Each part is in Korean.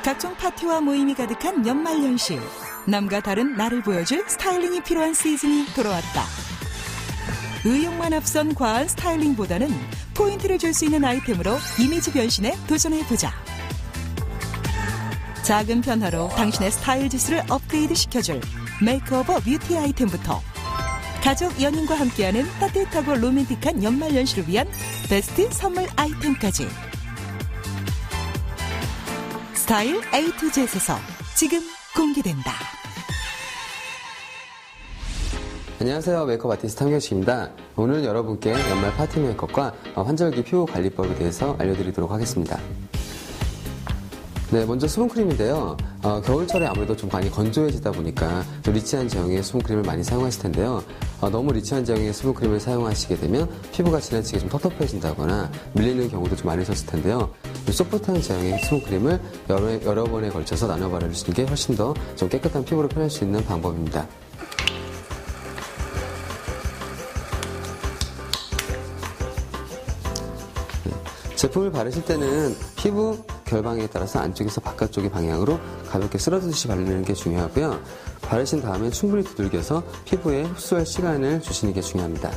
각종 파티와 모임이 가득한 연말연시. 남과 다른 나를 보여줄 스타일링이 필요한 시즌이 돌아왔다. 의욕만 앞선 과한 스타일링보다는 포인트를 줄 수 있는 아이템으로 이미지 변신에 도전해보자. 작은 변화로 당신의 스타일 지수를 업그레이드 시켜줄 메이크오버 뷰티 아이템부터 가족, 연인과 함께하는 따뜻하고 로맨틱한 연말연시를 위한 베스트 선물 아이템까지. 스타일 A to Z에서 지금 공개된다. 안녕하세요. 메이크업 아티스트 한경식입니다. 오늘 여러분께 연말 파티 메이크업과 환절기 피부 관리법에 대해서 알려드리도록 하겠습니다. 네, 먼저 수분크림인데요. 겨울철에 아무래도 좀 많이 건조해지다 보니까 좀 리치한 제형의 수분크림을 많이 사용하실 텐데요. 너무 리치한 제형의 수분크림을 사용하시게 되면 피부가 지나치게 좀 텁텁해진다거나 밀리는 경우도 좀 많으셨을 텐데요. 소프트한 제형의 수분크림을 여러 번에 걸쳐서 나눠 바르시는 게 훨씬 더 좀 깨끗한 피부를 펴낼 수 있는 방법입니다. 제품을 바르실 때는 피부 결방에 따라서 안쪽에서 바깥쪽의 방향으로 가볍게 쓸어주듯이 바르는 게 중요하고요. 바르신 다음에 충분히 두들겨서 피부에 흡수할 시간을 주시는 게 중요합니다.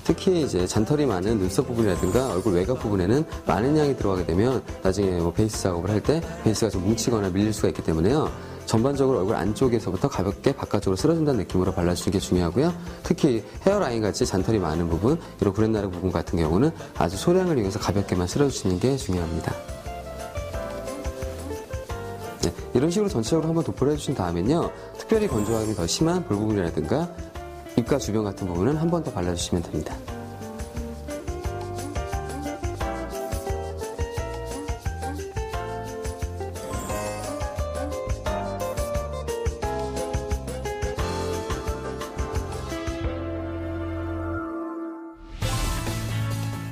특히 이제 잔털이 많은 눈썹 부분이라든가 얼굴 외곽 부분에는 많은 양이 들어가게 되면 나중에 베이스 작업을 할 때 베이스가 좀 뭉치거나 밀릴 수가 있기 때문에요. 전반적으로 얼굴 안쪽에서부터 가볍게 바깥쪽으로 쓸어준다는 느낌으로 발라주는 게 중요하고요. 특히 헤어라인 같이 잔털이 많은 부분, 이런 구렛나루 부분 같은 경우는 아주 소량을 이용해서 가볍게만 쓸어주시는 게 중요합니다. 네, 이런 식으로 전체적으로 한번 도포를 해주신 다음엔요. 특별히 건조함이 더 심한 볼 부분이라든가 입가 주변 같은 부분은 한 번 더 발라주시면 됩니다.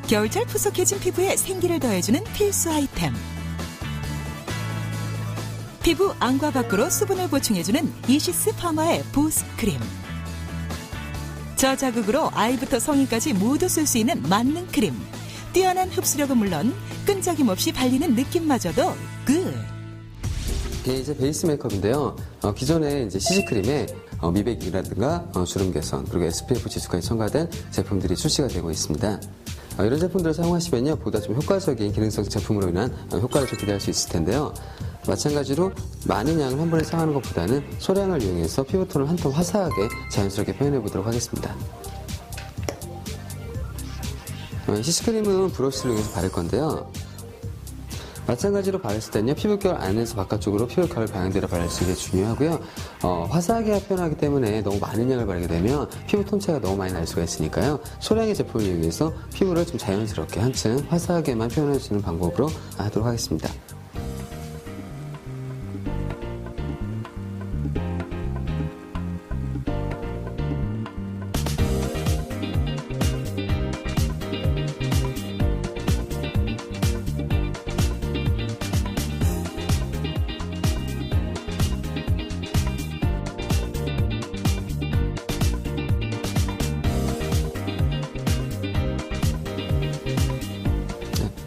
겨울철 푸석해진 피부에 생기를 더해주는 필수 아이템. 피부 안과 밖으로 수분을 보충해주는 이시스 파마의 보습크림. 저자극으로 아이부터 성인까지 모두 쓸 수 있는 만능 크림. 뛰어난 흡수력은 물론 끈적임 없이 발리는 느낌마저도 굿. 이게 이제 베이스 메이크업인데요. 기존에 이제 CC크림에 미백이라든가 주름 개선 그리고 SPF 지수까지 첨가된 제품들이 출시가 되고 있습니다. 이런 제품들을 사용하시면요, 보다 좀 효과적인 기능성 제품으로 인한 효과를 좀 기대할 수 있을 텐데요. 마찬가지로 많은 양을 한 번에 사용하는 것보다는 소량을 이용해서 피부톤을 한 톤 화사하게 자연스럽게 표현해 보도록 하겠습니다. CC크림은 브러쉬를 이용해서 바를 건데요. 마찬가지로 바르실 때는요, 피부결 안에서 바깥쪽으로 피부결 방향대로 바르시는 게 중요하고요. 화사하게 표현하기 때문에 너무 많은 양을 바르게 되면 피부 톤차가 너무 많이 날 수가 있으니까요. 소량의 제품을 이용해서 피부를 좀 자연스럽게 한층 화사하게만 표현해 주는 방법으로 하도록 하겠습니다.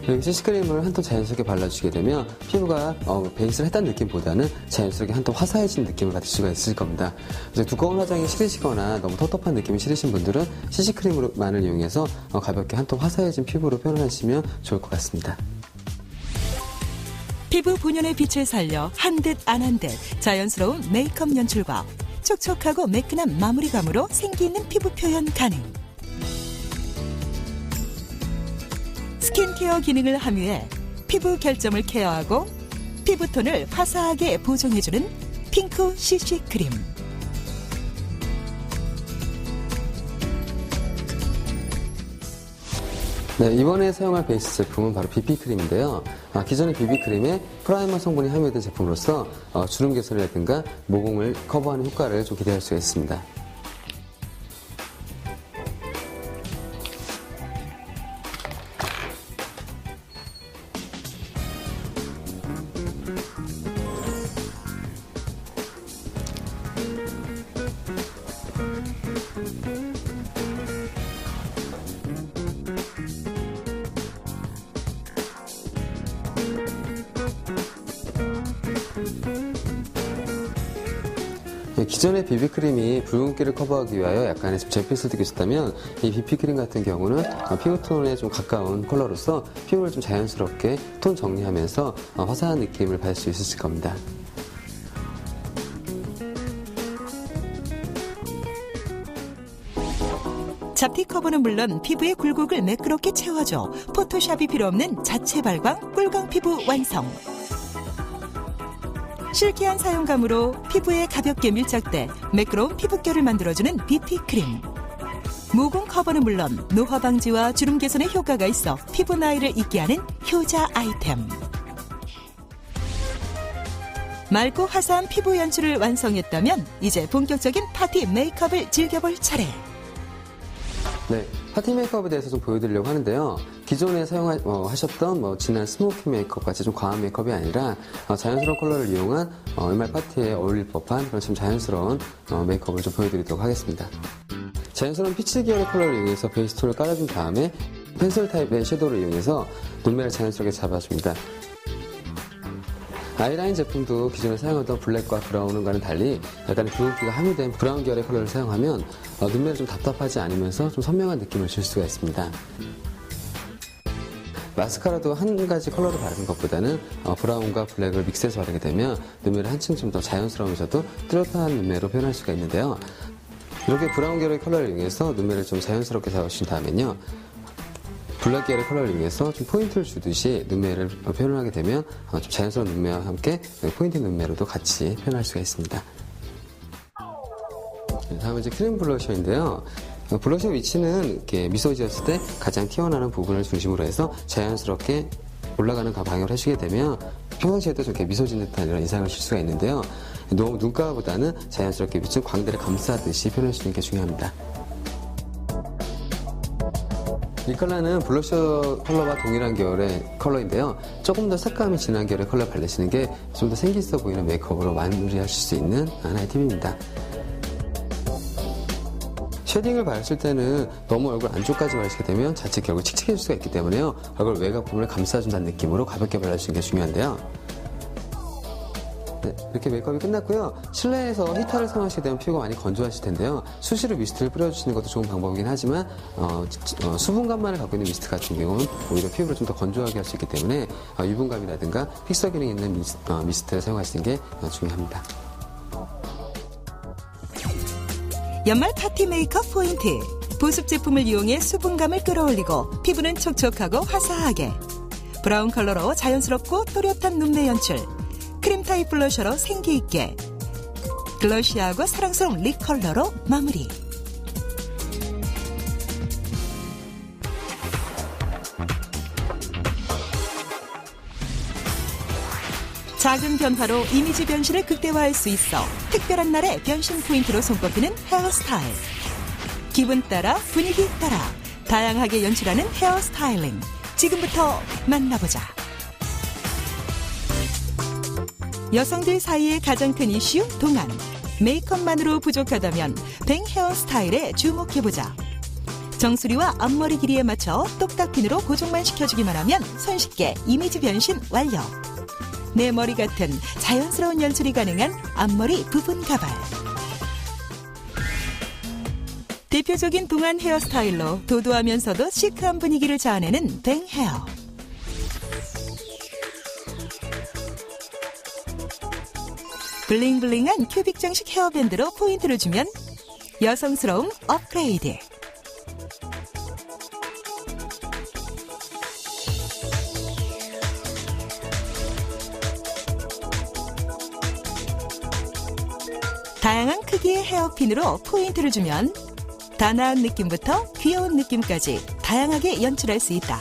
여기 CC크림을 한 톤 자연스럽게 발라주시게 되면 피부가 베이스를 했다는 느낌보다는 자연스럽게 한 톤 화사해진 느낌을 받을 수가 있을 겁니다. 그래서 두꺼운 화장이 싫으시거나 너무 텁텁한 느낌이 싫으신 분들은 CC크림만을 이용해서 가볍게 한 톤 화사해진 피부로 표현하시면 좋을 것 같습니다. 피부 본연의 빛을 살려 한 듯 안 한 듯 자연스러운 메이크업 연출과 촉촉하고 매끈한 마무리감으로 생기 있는 피부 표현 가능. 스킨케어 기능을 함유해 피부 결점을 케어하고 피부톤을 화사하게 보정해주는 핑크 CC 크림. 네, 이번에 사용할 베이스 제품은 바로 BB크림인데요. 기존의 BB크림에 프라이머 성분이 함유된 제품으로서 주름 개선이라든가 모공을 커버하는 효과를 좀 기대할 수가 있습니다. 기존의 비비크림이 붉은기를 커버하기 위하여 약간의 잿빛을 띠고 있었다면 이 비비크림 같은 경우는 피부톤에 좀 가까운 컬러로서 피부를 좀 자연스럽게 톤 정리하면서 화사한 느낌을 받을 수 있을 겁니다. 잡티 커버는 물론 피부의 굴곡을 매끄럽게 채워줘 포토샵이 필요 없는 자체 발광 꿀광 피부 완성. 실키한 사용감으로 피부에 가볍게 밀착돼 매끄러운 피부결을 만들어주는 BT크림. 모공 커버는 물론 노화 방지와 주름 개선에 효과가 있어 피부 나이를 잊게 하는 효자 아이템. 맑고 화사한 피부 연출을 완성했다면 이제 본격적인 파티 메이크업을 즐겨볼 차례. 네, 파티 메이크업에 대해서 좀 보여드리려고 하는데요. 기존에 사용하셨던 진한 스모키 메이크업 같이 좀 과한 메이크업이 아니라 자연스러운 컬러를 이용한 연말 파티에 어울릴 법한 그런 좀 자연스러운 메이크업을 좀 보여드리도록 하겠습니다. 자연스러운 피치 계열의 컬러를 이용해서 베이스 톤을 깔아준 다음에 펜슬 타입의 섀도우를 이용해서 눈매를 자연스럽게 잡아줍니다. 아이라인 제품도 기존에 사용하던 블랙과 브라운과는 달리 약간의 붉은기가 함유된 브라운 계열의 컬러를 사용하면 눈매를 좀 답답하지 않으면서 좀 선명한 느낌을 줄 수가 있습니다. 마스카라도 한 가지 컬러를 바르는 것보다는 브라운과 블랙을 믹스해서 바르게 되면 눈매를 한층 좀 더 자연스러우면서도 뚜렷한 눈매로 표현할 수가 있는데요. 이렇게 브라운 계열의 컬러를 이용해서 눈매를 좀 자연스럽게 잡아주신 다음엔요. 블랙 계열의 컬러를 이용해서 좀 포인트를 주듯이 눈매를 표현을 하게 되면 좀 자연스러운 눈매와 함께 포인트 눈매로도 같이 표현할 수가 있습니다. 다음은 이제 크림 블러셔인데요. 블러셔 위치는 이렇게 미소 지었을 때 가장 튀어나오는 부분을 중심으로 해서 자연스럽게 올라가는 방향을 해주게 되면 평상시에도 저렇게 미소 짓는 듯한 이런 인상을 줄 수가 있는데요. 너무 눈가보다는 자연스럽게 비춘 광대를 감싸듯이 표현해주는 게 중요합니다. 이 컬러는 블러셔 컬러와 동일한 계열의 컬러인데요. 조금 더 색감이 진한 계열의 컬러 바르시는 게 좀 더 생기 있어 보이는 메이크업으로 마무리하실 수 있는 하나의 팁입니다. 쉐딩을 바르실 때는 너무 얼굴 안쪽까지 바르시게 되면 자칫 결국 칙칙해질 수가 있기 때문에요. 얼굴 외곽 부분을 감싸준다는 느낌으로 가볍게 발라주시는 게 중요한데요. 네, 이렇게 메이크업이 끝났고요. 실내에서 히터를 사용하시게 되면 피부가 많이 건조하실 텐데요. 수시로 미스트를 뿌려주시는 것도 좋은 방법이긴 하지만 수분감만을 갖고 있는 미스트 같은 경우는 오히려 피부를 좀 더 건조하게 할 수 있기 때문에 유분감이라든가 픽서 기능이 있는 미스트를 사용하시는 게 중요합니다. 연말 파티 메이크업 포인트. 보습 제품을 이용해 수분감을 끌어올리고 피부는 촉촉하고 화사하게. 브라운 컬러로 자연스럽고 또렷한 눈매 연출. 크림 타입 블러셔로 생기 있게. 글러시하고 사랑스러운 립 컬러로 마무리. 작은 변화로 이미지 변신을 극대화할 수 있어 특별한 날의 변신 포인트로 손꼽히는 헤어스타일. 기분 따라 분위기 따라 다양하게 연출하는 헤어스타일링. 지금부터 만나보자. 여성들 사이의 가장 큰 이슈 동안. 메이크업만으로 부족하다면 뱅 헤어스타일에 주목해보자. 정수리와 앞머리 길이에 맞춰 똑딱핀으로 고정만 시켜주기만 하면 손쉽게 이미지 변신 완료. 내 머리 같은 자연스러운 연출이 가능한 앞머리 부분 가발. 대표적인 동안 헤어스타일로 도도하면서도 시크한 분위기를 자아내는 뱅 헤어. 블링블링한 큐빅 장식 헤어밴드로 포인트를 주면 여성스러움 업그레이드. 다양한 크기의 헤어핀으로 포인트를 주면 단아한 느낌부터 귀여운 느낌까지 다양하게 연출할 수 있다.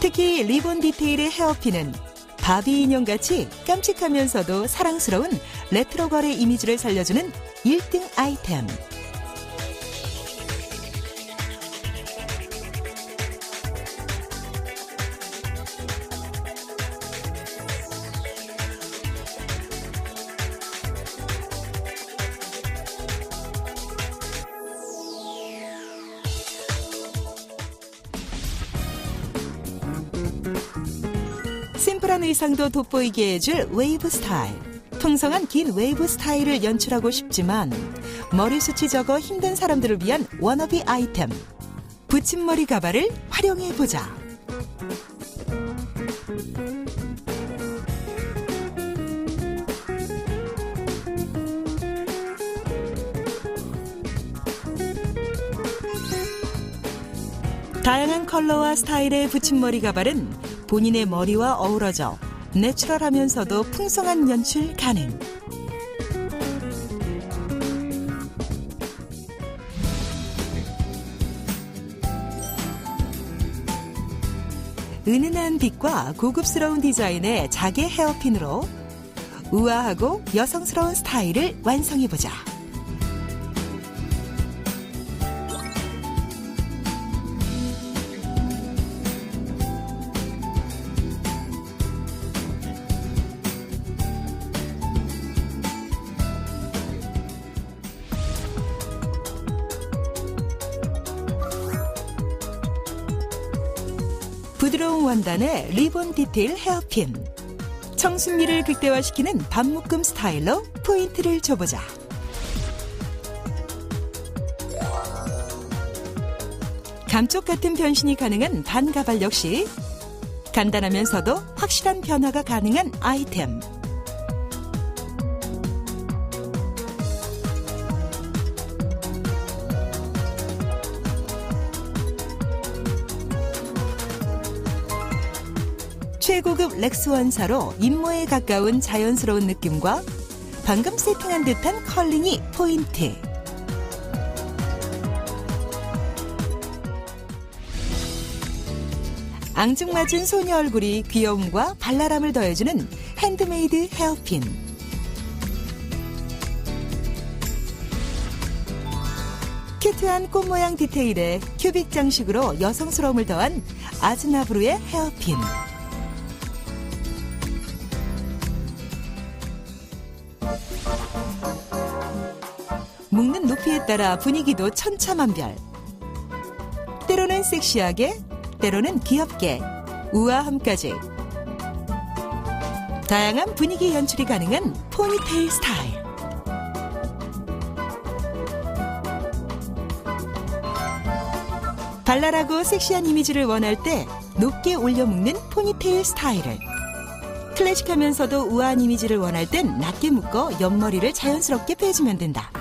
특히 리본 디테일의 헤어핀은 바비 인형같이 깜찍하면서도 사랑스러운 레트로 거래 이미지를 살려주는 1등 아이템. 심플한 의상도 돋보이게 해줄 웨이브 스타일. 풍성한 긴 웨이브 스타일을 연출하고 싶지만 머리숱이 적어 힘든 사람들을 위한 워너비 아이템. 붙임머리 가발을 활용해보자. 다양한 컬러와 스타일의 붙임머리 가발은 본인의 머리와 어우러져 내추럴하면서도 풍성한 연출 가능. 은은한 빛과 고급스러운 디자인의 자개 헤어핀으로 우아하고 여성스러운 스타일을 완성해보자. 부드러운 원단의 리본 디테일 헤어핀. 청순미를 극대화시키는 반묶음 스타일로 포인트를 줘보자. 감쪽 같은 변신이 가능한 반가발 역시 간단하면서도 확실한 변화가 가능한 아이템. 최고급 렉스 원사로 인모에 가까운 자연스러운 느낌과 방금 세팅한 듯한 컬링이 포인트. 앙증맞은 소녀 얼굴이 귀여움과 발랄함을 더해주는 핸드메이드 헤어핀. 큐트한 꽃 모양 디테일에 큐빅 장식으로 여성스러움을 더한 아즈나브루의 헤어핀. 묶는 높이에 따라 분위기도 천차만별. 때로는 섹시하게, 때로는 귀엽게, 우아함까지. 다양한 분위기 연출이 가능한 포니테일 스타일. 발랄하고 섹시한 이미지를 원할 때 높게 올려 묶는 포니테일 스타일을, 클래식하면서도 우아한 이미지를 원할 땐 낮게 묶어 옆머리를 자연스럽게 빼주면 된다.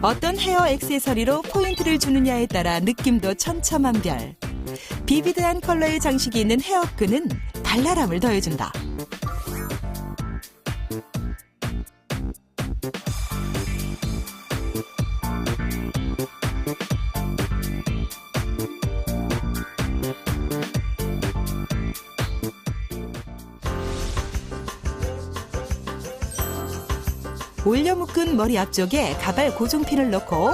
어떤 헤어 액세서리로 포인트를 주느냐에 따라 느낌도 천차만별. 비비드한 컬러의 장식이 있는 헤어끈은 발랄함을 더해준다. 올려 묶은 머리 앞쪽에 가발 고정핀을 넣고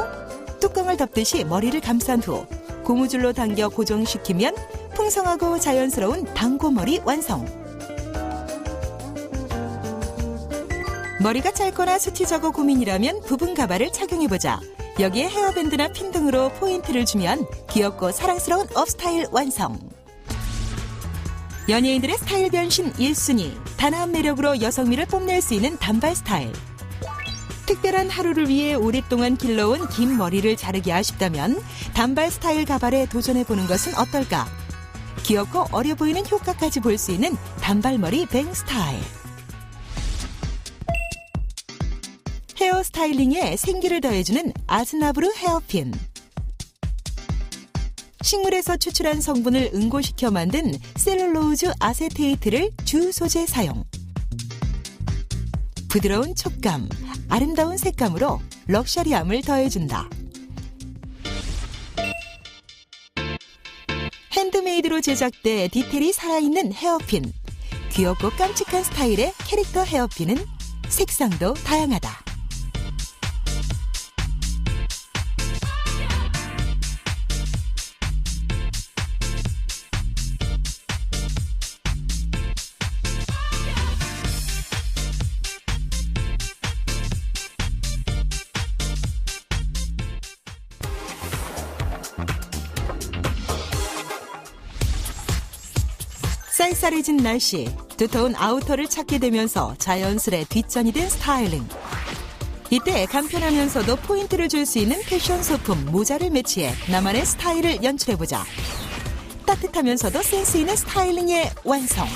뚜껑을 덮듯이 머리를 감싼 후 고무줄로 당겨 고정시키면 풍성하고 자연스러운 단고머리 완성. 머리가 짧거나 숱이 적어 고민이라면 부분 가발을 착용해보자. 여기에 헤어밴드나 핀 등으로 포인트를 주면 귀엽고 사랑스러운 업스타일 완성. 연예인들의 스타일 변신 1순위. 단아한 매력으로 여성미를 뽐낼 수 있는 단발 스타일. 특별한 하루를 위해 오랫동안 길러온 긴 머리를 자르기 아쉽다면 단발 스타일 가발에 도전해보는 것은 어떨까? 귀엽고 어려 보이는 효과까지 볼 수 있는 단발머리 뱅 스타일. 헤어 스타일링에 생기를 더해주는 아즈나브루 헤어핀. 식물에서 추출한 성분을 응고시켜 만든 셀룰로즈 아세테이트를 주 소재 사용. 부드러운 촉감, 아름다운 색감으로 럭셔리함을 더해준다. 핸드메이드로 제작돼 디테일이 살아있는 헤어핀. 귀엽고 깜찍한 스타일의 캐릭터 헤어핀은 색상도 다양하다. 쌀쌀해진 날씨, 두터운 아우터를 찾게 되면서 자연스레 뒷전이 된 스타일링. 이때 간편하면서도 포인트를 줄 수 있는 패션 소품 모자를 매치해 나만의 스타일을 연출해보자. 따뜻하면서도 센스 있는 스타일링의 완성.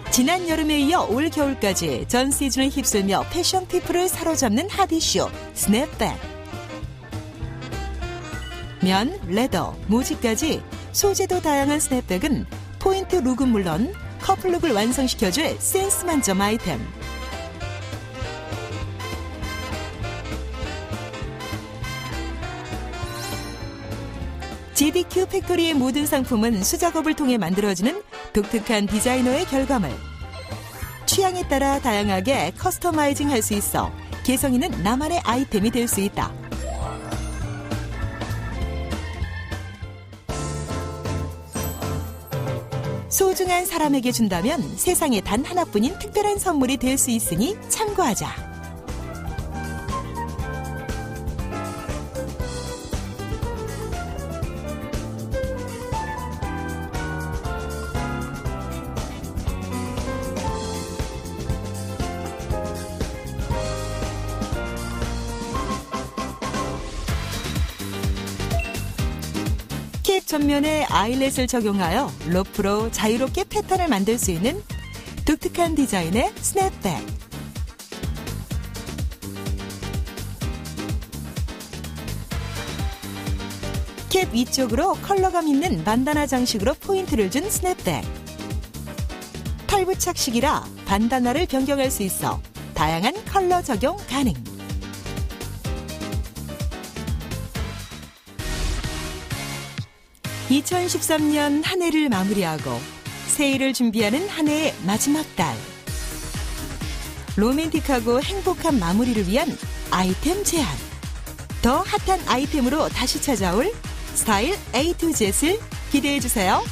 지난 여름에 이어 올 겨울까지 전 시즌을 휩쓸며 패션 피플을 사로잡는 핫 이슈 스냅백. 면, 레더, 모지까지 소재도 다양한 스냅백은 포인트 룩은 물론 커플룩을 완성시켜줄 센스 만점 아이템. GDQ 팩토리의 모든 상품은 수작업을 통해 만들어지는 독특한 디자이너의 결과물. 취향에 따라 다양하게 커스터마이징 할 수 있어 개성 있는 나만의 아이템이 될 수 있다. 소중한 사람에게 준다면 세상에 단 하나뿐인 특별한 선물이 될 수 있으니 참고하자. 캡 전면에 아이렛을 적용하여 로프로 자유롭게 패턴을 만들 수 있는 독특한 디자인의 스냅백. 캡 위쪽으로 컬러감 있는 반다나 장식으로 포인트를 준 스냅백. 탈부착식이라 반다나를 변경할 수 있어 다양한 컬러 적용 가능. 2013년 한 해를 마무리하고 새해를 준비하는 한 해의 마지막 달. 로맨틱하고 행복한 마무리를 위한 아이템 제안. 더 핫한 아이템으로 다시 찾아올 스타일 A to Z을 기대해 주세요.